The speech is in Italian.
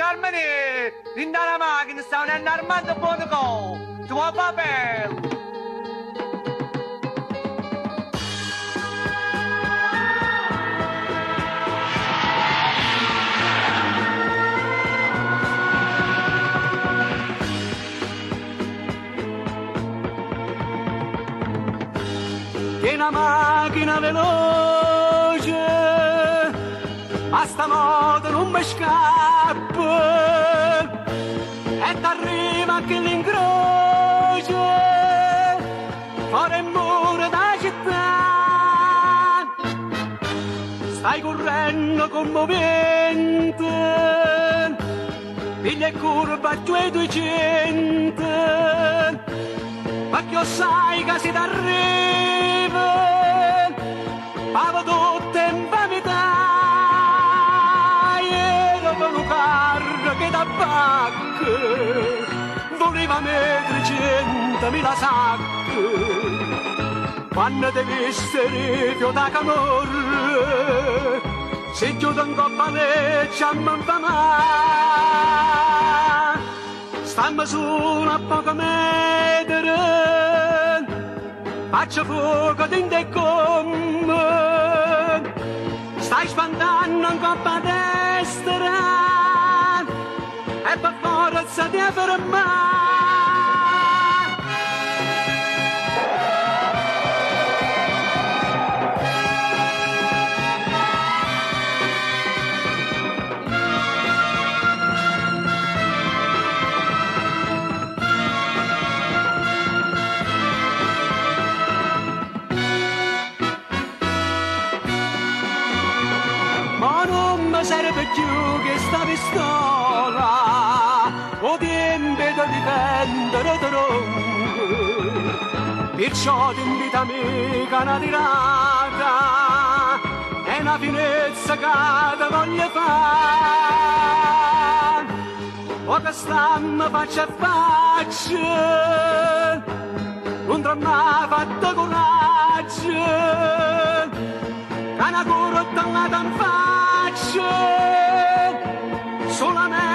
l'armani, rinda la macchina, stavano armando buono go, tuo papel. Che una macchina veloce, ma sta moto non mi scappa, e t'arriva anche l'incrocio, fuori il muro da città, stai correndo commovente, piglia curva a 200, ma che sai che si t'arriva, pavo tutto in vanità, ero per un carro che tabacco, voleva mettere 100.000 sacche, quando ti viste rifio da camorra, se chiudo in coppa leccia mi fa male, stammi su a poco mettere, faccio fuoco dentro e come, stai spandando in coppa destra, e per forza ti fermare. Ma non mi serve più che sta pistola, o ti impeto di difendere tronco, perciò ti invito amica una tirata, è una finezza che ti voglio fare, o che stiamo faccia a faccia, non ti ho mai fatto coraggio, che una corrotta là in faccia, solamente